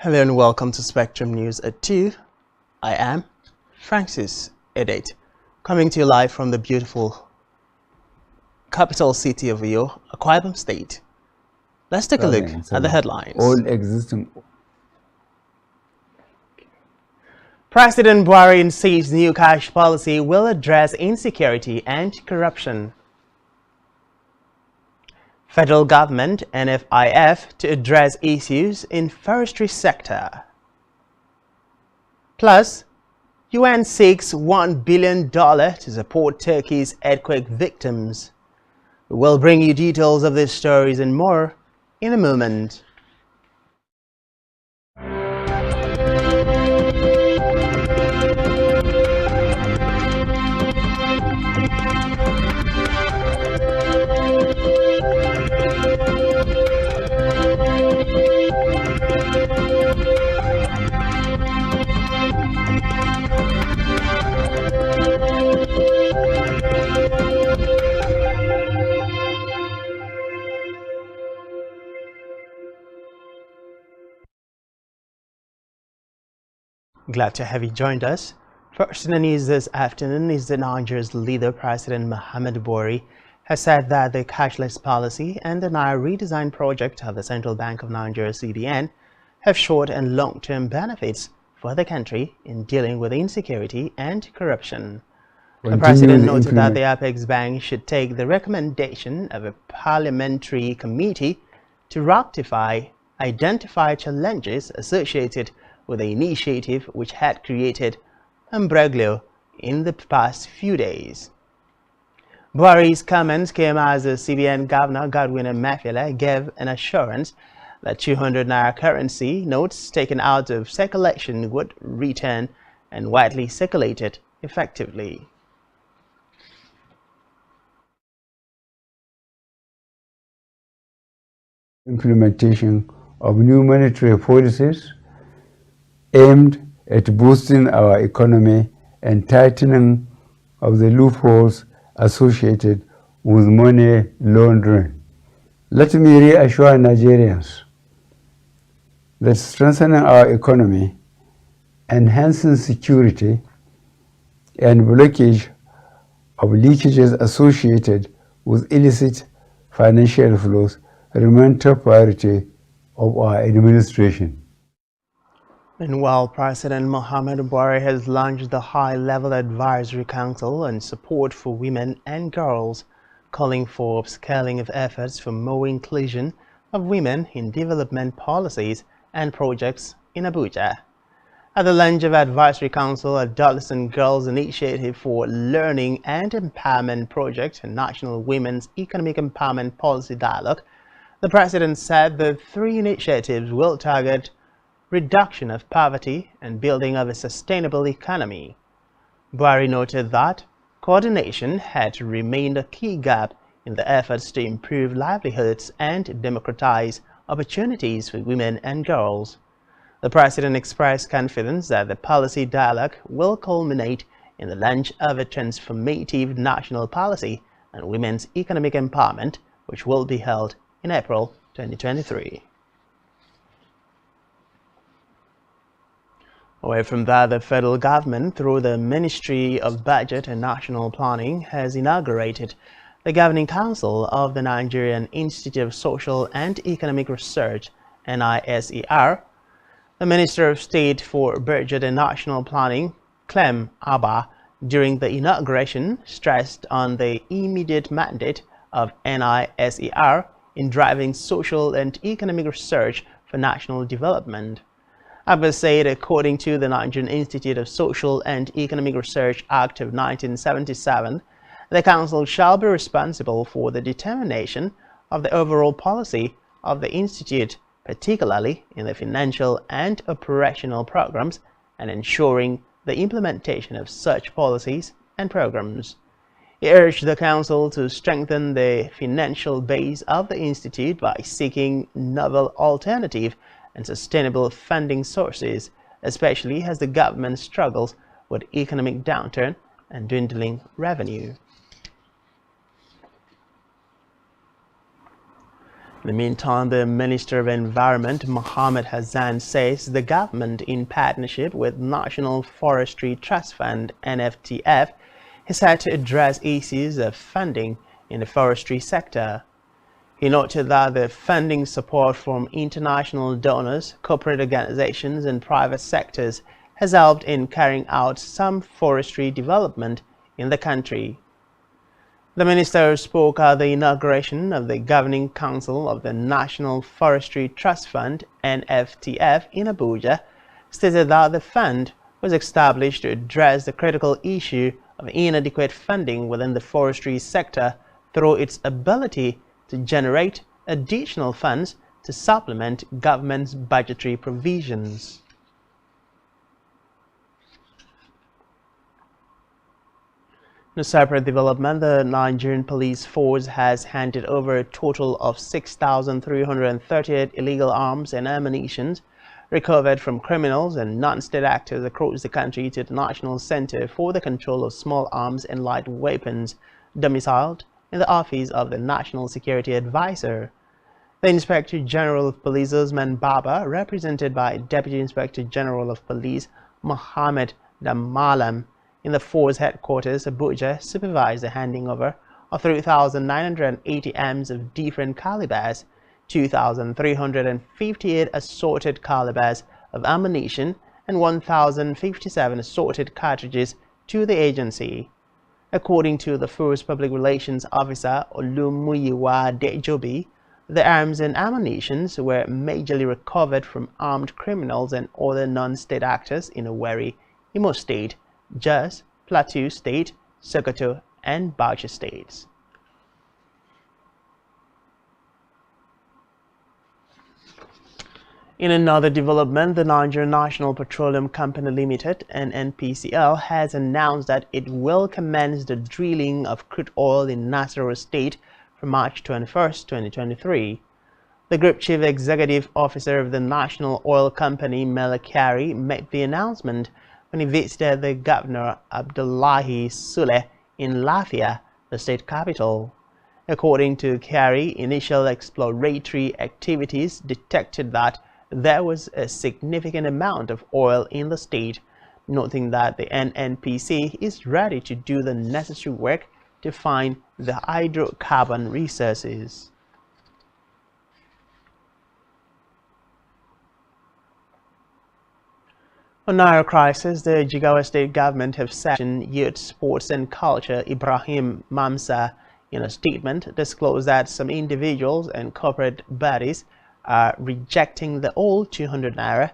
Hello and welcome to Spectrum News at 2. I am Francis Edate, coming to you live from the beautiful capital city of Uyo, Akwa Ibom State. Let's take a look at the headlines. All existing. President Buhari says new cash policy will address insecurity and corruption. Federal government NFIF to address issues in forestry sector. Plus, UN seeks $1 billion to support Turkey's earthquake victims. We will bring you details of these stories and more in a moment. Glad to have you joined us. First in the news this afternoon is that Nigeria's leader, President Muhammadu Buhari, has said that the cashless policy and the Naira redesign project of the Central Bank of Nigeria (CBN) have short and long-term benefits for the country in dealing with insecurity and corruption. The President noted that the Apex Bank should take the recommendation of a parliamentary committee to rectify identified challenges associated with the initiative which had created imbroglio in the past few days. Buhari's comments came as the CBN Governor Godwin Emefiele gave an assurance that 200 Naira currency notes taken out of circulation would return and widely circulated effectively. Implementation of new monetary policies aimed at boosting our economy and tightening of the loopholes associated with money laundering. Let me reassure Nigerians that strengthening our economy, enhancing security, and blockage of leakages associated with illicit financial flows remain top priority of our administration. Meanwhile, President Muhammadu Buhari has launched the High-Level Advisory Council on Support for Women and Girls, calling for upscaling of efforts for more inclusion of women in development policies and projects in Abuja. At the launch of Advisory Council Adolescent Girls Initiative for Learning and Empowerment Project and National Women's Economic Empowerment Policy Dialogue, the President said the three initiatives will target reduction of poverty and building of a sustainable economy. Buhari noted that coordination had remained a key gap in the efforts to improve livelihoods and democratize opportunities for women and girls. The President expressed confidence that the policy dialogue will culminate in the launch of a transformative national policy on women's economic empowerment, which will be held in April 2023. Away from that, the federal government, through the Ministry of Budget and National Planning, has inaugurated the Governing Council of the Nigerian Institute of Social and Economic Research, NISER. The Minister of State for Budget and National Planning, Clem Abba, during the inauguration, stressed on the immediate mandate of NISER in driving social and economic research for national development. Abba said, according to the Nigerian Institute of Social and Economic Research Act of 1977, the Council shall be responsible for the determination of the overall policy of the Institute, particularly in the financial and operational programs, and ensuring the implementation of such policies and programs. He urged the Council to strengthen the financial base of the Institute by seeking novel alternative and sustainable funding sources, especially as the government struggles with economic downturn and dwindling revenue. In the meantime, the Minister of Environment, Mohammed Hassan, says the government, in partnership with National Forestry Trust Fund (NFTF), has had to address issues of funding in the forestry sector. He noted that the funding support from international donors, corporate organizations, and private sectors has helped in carrying out some forestry development in the country. The minister spoke at the inauguration of the Governing Council of the National Forestry Trust Fund (NFTF) in Abuja, stated that the fund was established to address the critical issue of inadequate funding within the forestry sector through its ability to generate additional funds to supplement government's budgetary provisions. In a separate development, the Nigerian police force has handed over a total of 6,338 illegal arms and ammunition recovered from criminals and non-state actors across the country to the National Center for the Control of Small Arms and Light Weapons, domiciled in the office of the National Security Advisor. The Inspector General of Police, Usman Baba, represented by Deputy Inspector General of Police Mohammed Damalam, in the force headquarters, Abuja, supervised the handing over of 3,980 arms of different calibers, 2,358 assorted calibers of ammunition, and 1,057 assorted cartridges to the agency. According to the Force Public Relations Officer Olumuyiwa Dejobi, the arms and ammunition were majorly recovered from armed criminals and other non-state actors in Owerri, Imo State, Jos, Plateau State, Sokoto, and Bauchi states. In another development, the Nigerian National Petroleum Company Limited (NNPCL) has announced that it will commence the drilling of crude oil in Nasarawa State from March 21, 2023. The Group Chief Executive Officer of the National Oil Company, Mele Kyari, made the announcement when he visited the Governor Abdullahi Sule in Lafia, the state capital. According to Kyari, initial exploratory activities detected that there was a significant amount of oil in the state, noting that the NNPC is ready to do the necessary work to find the hydrocarbon resources. On Naira crisis, the Jigawa state government have sanctioned Youth, Sports and Culture Ibrahim Mamsa in a statement disclosed that some individuals and corporate bodies are rejecting the old 200 Naira,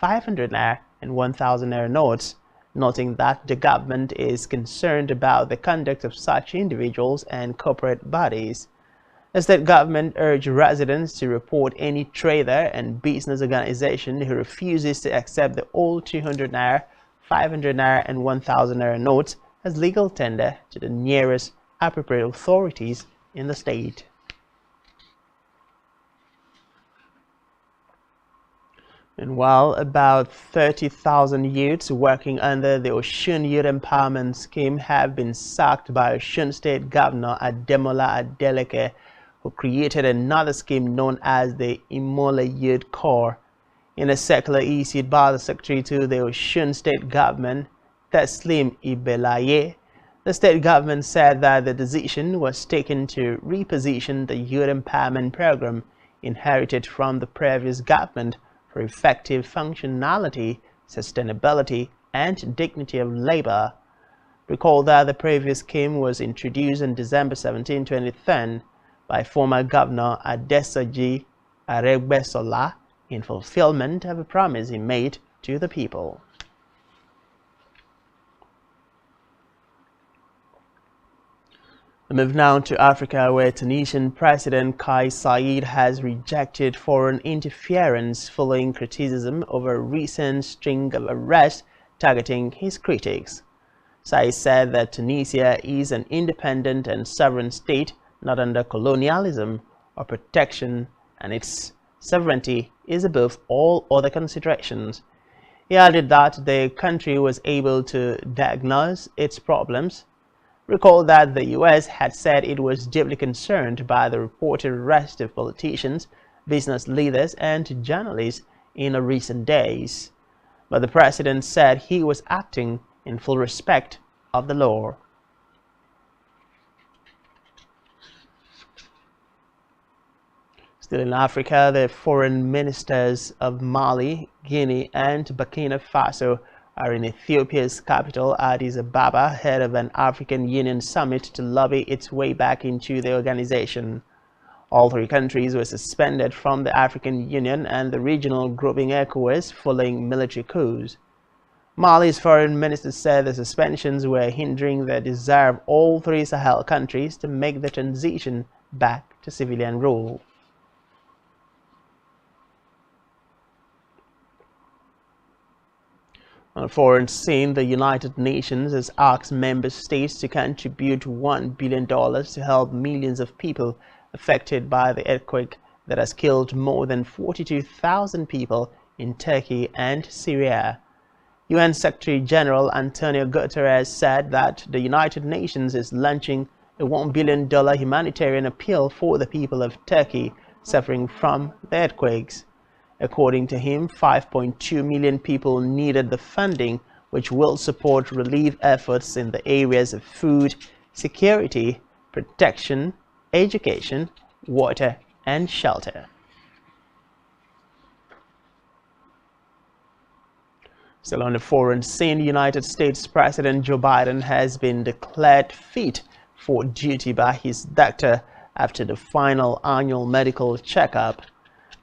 500 Naira and 1,000 Naira notes, noting that the government is concerned about the conduct of such individuals and corporate bodies. The state government urged residents to report any trader and business organization who refuses to accept the old 200 Naira, 500 Naira and 1,000 Naira notes as legal tender to the nearest appropriate authorities in the state. Meanwhile, about 30,000 youths working under the Osun Youth Empowerment Scheme have been sacked by Osun State Governor Ademola Adeleke, who created another scheme known as the Imola Youth Corps. In a circular issued by the Secretary to the Osun State Government, Teslim Ibelaye, the state government said that the decision was taken to reposition the youth empowerment program inherited from the previous government for effective functionality, sustainability, and dignity of labor. Recall that the previous scheme was introduced on December 17, 2010 by former Governor Adesoji Aregbesola in fulfillment of a promise he made to the people. We move now to Africa, where Tunisian President Kais Saied has rejected foreign interference following criticism over a recent string of arrests targeting his critics. Saied said that Tunisia is an independent and sovereign state not under colonialism or protection, and its sovereignty is above all other considerations. He added that the country was able to diagnose its problems, Recall that the U.S. had said it was deeply concerned by the reported arrest of politicians, business leaders, and journalists in recent days. But the president said he was acting in full respect of the law. Still in Africa, the foreign ministers of Mali, Guinea, and Burkina Faso are in Ethiopia's capital, Addis Ababa, ahead of an African Union summit to lobby its way back into the organization. All three countries were suspended from the African Union and the regional grouping ECOWAS following military coups. Mali's foreign minister said the suspensions were hindering the desire of all three Sahel countries to make the transition back to civilian rule. On a foreign scene, the United Nations has asked member states to contribute $1 billion to help millions of people affected by the earthquake that has killed more than 42,000 people in Turkey and Syria. UN Secretary General Antonio Guterres said that the United Nations is launching a $1 billion humanitarian appeal for the people of Turkey suffering from the earthquakes. According to him, 5.2 million people needed the funding, which will support relief efforts in the areas of food, security, protection, education, water, and shelter. Still on the foreign scene, United States President Joe Biden has been declared fit for duty by his doctor after the final annual medical checkup.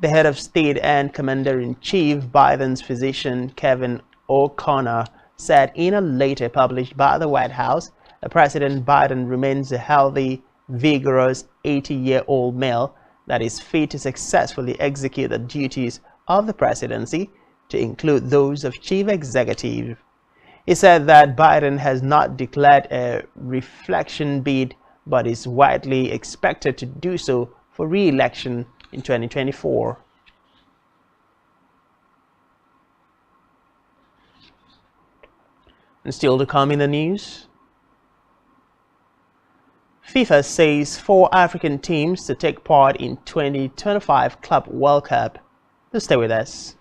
The head of state and commander-in-chief, Biden's physician, Kevin O'Connor, said in a letter published by the White House that President Biden remains a healthy, vigorous 80-year-old male that is fit to successfully execute the duties of the presidency, to include those of chief executive. He said that Biden has not declared a reflection bid, but is widely expected to do so for re-election in 2024. And still to come in the news, FIFA says 4 African teams to take part in 2025 Club World Cup. So stay with us.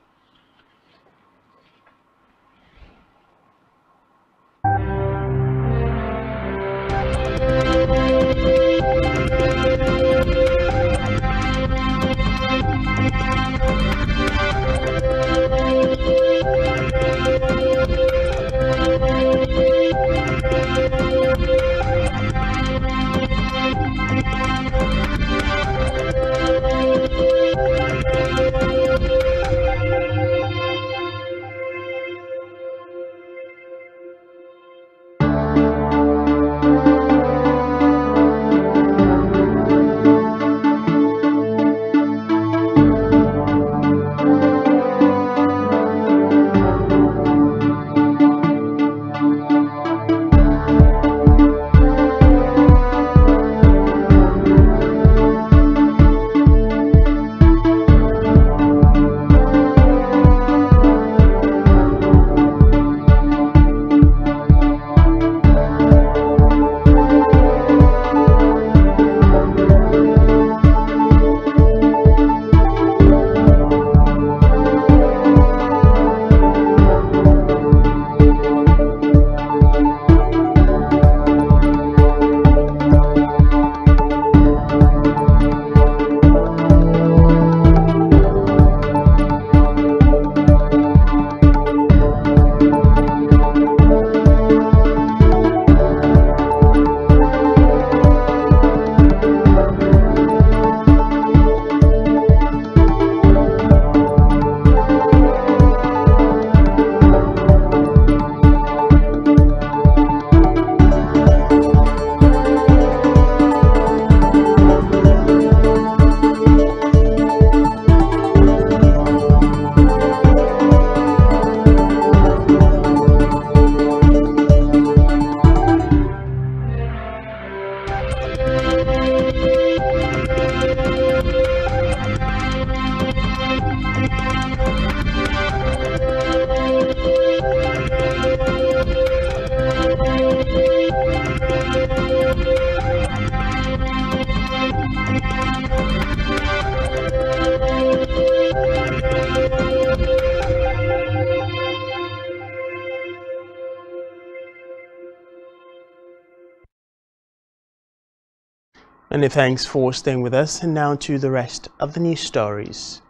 Many thanks for staying with us, and now to the rest of the news stories.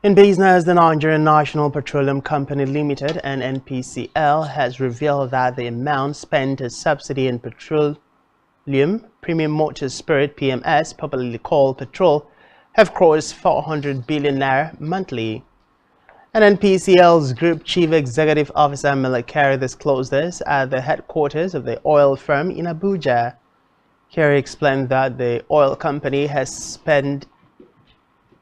In business, the Nigerian National Petroleum Company Limited (NNPCL) has revealed that the amount spent as subsidy in petroleum premium motor spirit (PMS), popularly called petrol, have crossed 400 billion naira monthly. NNPCL's Group Chief Executive Officer Melekari disclosed this at the headquarters of the oil firm in Abuja. Kerry explained that the oil company has spent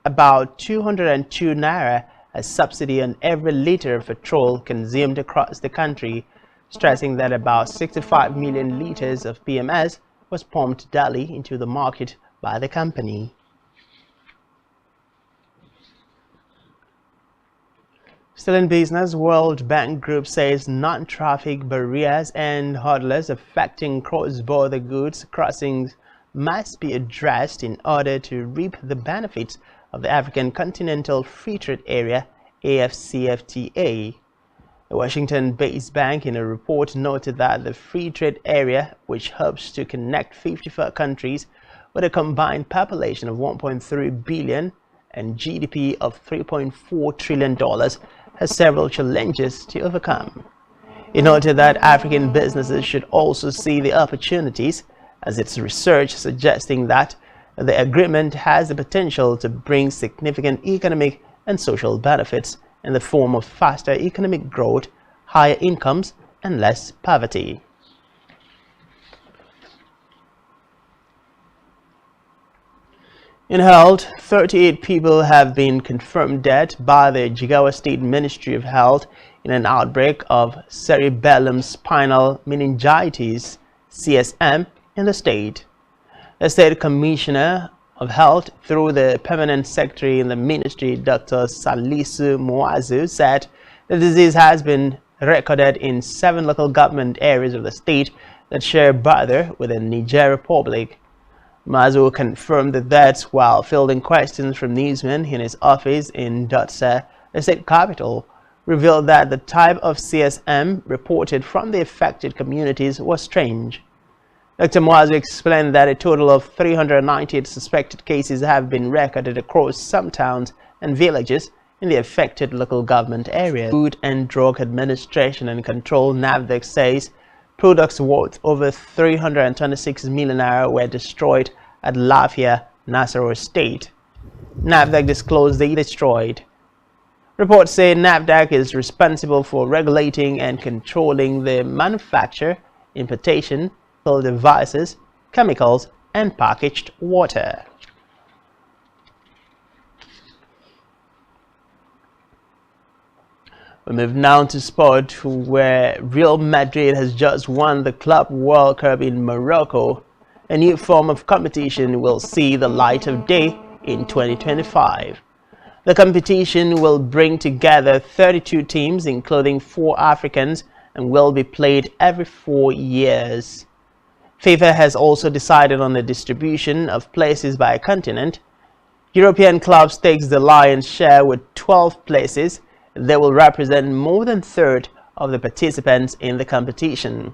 about 202 naira as subsidy on every liter of petrol consumed across the country, stressing that about 65 million liters of PMS was pumped daily into the market by the company. Still in business, World Bank Group says non-traffic barriers and hurdles affecting cross-border goods crossings must be addressed in order to reap the benefits of the African Continental Free Trade Area (AFCFTA). The Washington-based bank in a report noted that the Free Trade Area, which hopes to connect 54 countries with a combined population of 1.3 billion and GDP of $3.4 trillion, has several challenges to overcome. It noted that African businesses should also see the opportunities, as its research suggesting that the agreement has the potential to bring significant economic and social benefits in the form of faster economic growth, higher incomes, and less poverty. In health, 38 people have been confirmed dead by the Jigawa State Ministry of Health in an outbreak of cerebellum spinal meningitis (CSM) in the state. The State Commissioner of Health, through the Permanent Secretary in the Ministry, Dr. Salisu Muazu, said the disease has been recorded in 7 local government areas of the state that share border with the Niger Republic. Muazu confirmed the deaths while fielding questions from newsmen in his office in Dotsa, the state capital, revealed that the type of CSM reported from the affected communities was strange. Dr. Muazu explained that a total of 398 suspected cases have been recorded across some towns and villages in the affected local government areas. Food and Drug Administration and Control (NAFDAC) says products worth over 326 million naira were destroyed at Lafia, Nasarawa State. NAFDAC disclosed they destroyed. Reports say NAFDAC is responsible for regulating and controlling the manufacture, importation, of devices, chemicals, and packaged water. We move now to sport, where Real Madrid has just won the Club World Cup in Morocco. A new form of competition will see the light of day in 2025. The competition will bring together 32 teams, including 4 Africans, and will be played every 4 years. FIFA has also decided on the distribution of places by continent. European clubs takes the lion's share with 12 places. They will represent more than a third of the participants in the competition.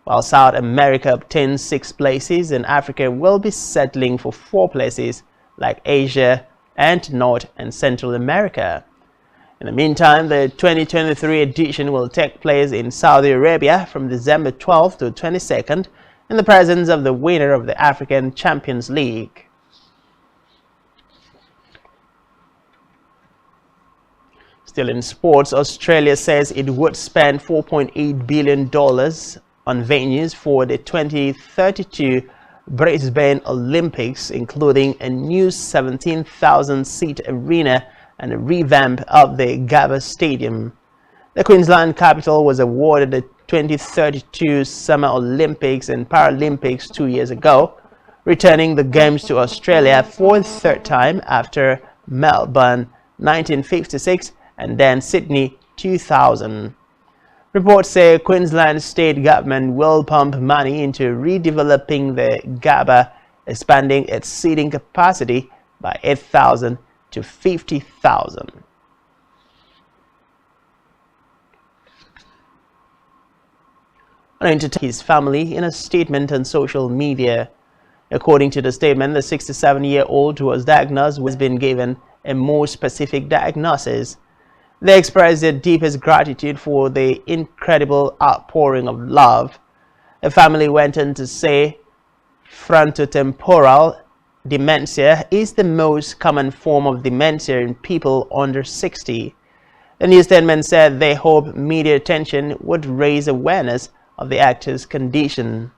While South America obtains 6 places, and Africa will be settling for 4 places, like Asia and North and Central America. In the meantime, the 2023 edition will take place in Saudi Arabia from December 12th to 22nd in the presence of the winner of the African Champions League. Still in sports, Australia says it would spend $4.8 billion on venues for the 2032 Brisbane Olympics, including a new 17,000-seat arena and a revamp of the Gabba Stadium. The Queensland capital was awarded the 2032 Summer Olympics and Paralympics 2 years ago, returning the Games to Australia for the 3rd time after Melbourne 1956 and then Sydney 2000. Reports say Queensland state government will pump money into redeveloping the Gabba, expanding its seating capacity by 8,000 to 50,000. His family, in a statement on social media, According to the statement, the 67-year-old who was diagnosed was been given a more specific diagnosis. They expressed their deepest gratitude for the incredible outpouring of love. The family went on to say frontotemporal dementia is the most common form of dementia in people under 60. The new statement said they hope media attention would raise awareness of the actor's condition.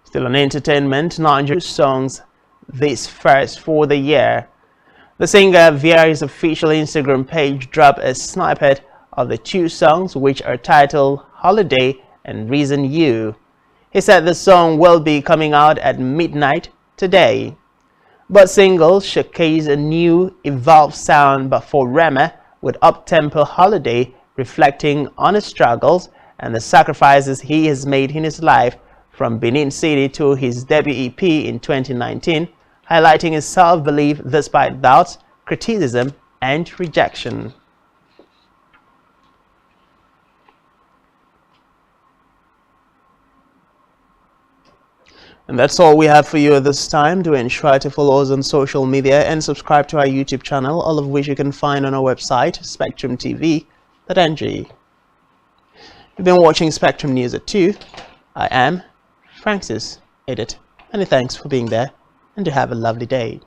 Still on entertainment, Nigerian songs this first for the year. The singer via his official Instagram page dropped a snippet of the two songs, which are titled Holiday and Reason You. He said the song will be coming out at midnight today. Both singles showcase a new, evolved sound but for Rema, with up-tempo Holiday reflecting on his struggles and the sacrifices he has made in his life from Benin City to his debut EP in 2019, highlighting his self-belief despite doubts, criticism, and rejection. And that's all we have for you at this time. Do ensure to follow us on social media and subscribe to our YouTube channel, all of which you can find on our website, spectrumtv.ng. You've been watching Spectrum News at 2. I am Francis Edit. Many thanks for being there, and to have a lovely day.